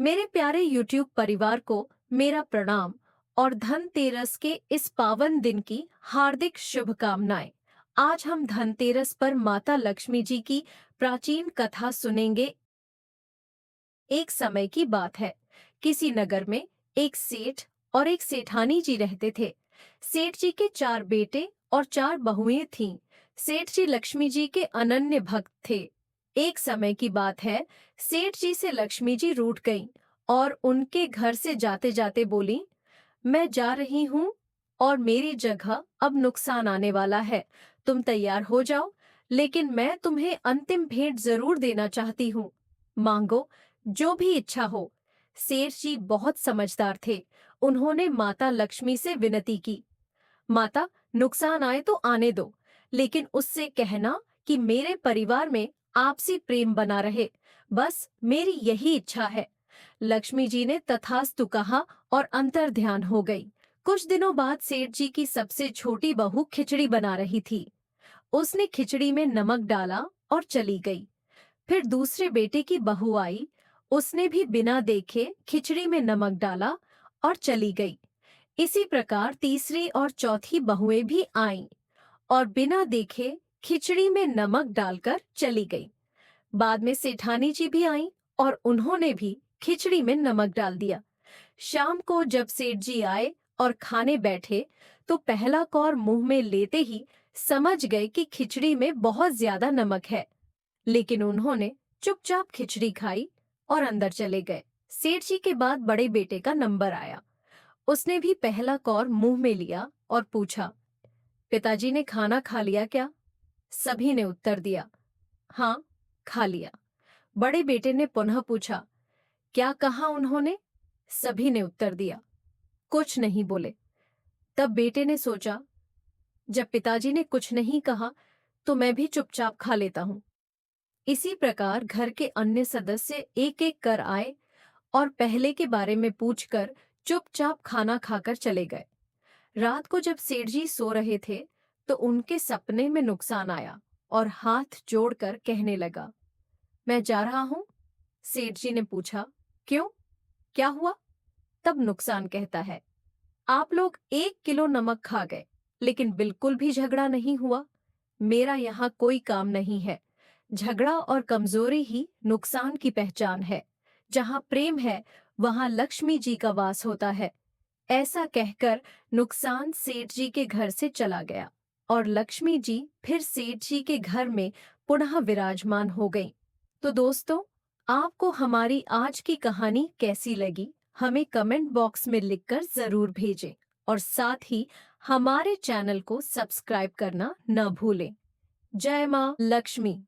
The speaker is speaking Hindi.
मेरे प्यारे YouTube परिवार को मेरा प्रणाम और धनतेरस के इस पावन दिन की हार्दिक शुभकामनाएं। आज हम धनतेरस पर माता लक्ष्मी जी की प्राचीन कथा सुनेंगे। एक समय की बात है, किसी नगर में एक सेठ और एक सेठानी जी रहते थे। सेठ जी के 4 बेटे और 4 बहुएं थीं। सेठ जी लक्ष्मी जी के अनन्य भक्त थे। एक समय की बात है, सेठ जी से लक्ष्मी जी रूठ गईं और उनके घर से जाते जाते बोली, मैं जा रही हूँ और मेरी जगह अब नुकसान आने वाला है। तुम तैयार हो जाओ, लेकिन मैं तुम्हें अंतिम भेंट जरूर देना चाहती हूँ। मांगो, जो भी इच्छा हो। सेठ जी बहुत समझदार थे। उन्होंने माता लक्ष्मी से विनती की, माता, नुकसान आए तो आने दो, लेकिन उससे कहना कि मेरे परिवार में आपसी प्रेम बना रहे। बस मेरी यही इच्छा है। लक्ष्मी जी ने तथास्तु कहा और अंतर ध्यान हो गई। कुछ दिनों बाद सेठ जी की सबसे छोटी बहू खिचड़ी बना रही थी। उसने खिचड़ी में नमक डाला और चली गई। फिर दूसरे बेटे की बहू आई। उसने भी बिना देखे खिचड़ी में नमक डाला और चली गई। इसी प्रकार तीसरी और चौथी बहुएं भी आईं और बिना देखे खिचड़ी में नमक डालकर चली गईं। बाद में सेठानी जी भी आईं और उन्होंने भी खिचड़ी में नमक डाल दिया। शाम को जब सेठ जी आए और खाने बैठे, तो पहला कौर मुंह में लेते ही समझ गए कि खिचड़ी में बहुत ज्यादा नमक है, लेकिन उन्होंने चुपचाप खिचड़ी खाई और अंदर चले गए। सेठ जी के बाद बड़े बेटे का नंबर आया। उसने भी पहला कौर मुंह में लिया और पूछा, पिताजी ने खाना खा लिया क्या? सभी ने उत्तर दिया, हाँ, खा लिया। बड़े बेटे ने पुनः पूछा, क्या कहा उन्होंने? सभी ने उत्तर दिया, कुछ नहीं बोले। तब बेटे ने सोचा, जब पिताजी ने कुछ नहीं कहा तो मैं भी चुपचाप खा लेता हूं। इसी प्रकार घर के अन्य सदस्य एक एक कर आए और पहले के बारे में पूछकर चुपचाप खाना खाकर चले गए। रात को जब सेठ जी सो रहे थे, तो उनके सपने में नुकसान आया और हाथ जोड़कर कहने लगा, मैं जा रहा हूं। सेठ जी ने पूछा, क्यों, क्या हुआ? तब नुकसान कहता है, आप लोग 1 किलो नमक खा गए, लेकिन बिल्कुल भी झगड़ा नहीं हुआ। मेरा यहाँ कोई काम नहीं है। झगड़ा और कमजोरी ही नुकसान की पहचान है। जहाँ प्रेम है, वहाँ लक्ष्मी जी का वास होता है। ऐसा कहकर नुकसान सेठ जी के घर से चला गया और लक्ष्मी जी फिर सेठ जी के घर में पुनः विराजमान हो गईं। तो दोस्तों, आपको हमारी आज की कहानी कैसी लगी, हमें कमेंट बॉक्स में लिखकर जरूर भेजें और साथ ही हमारे चैनल को सब्सक्राइब करना न भूलें। जय मां लक्ष्मी।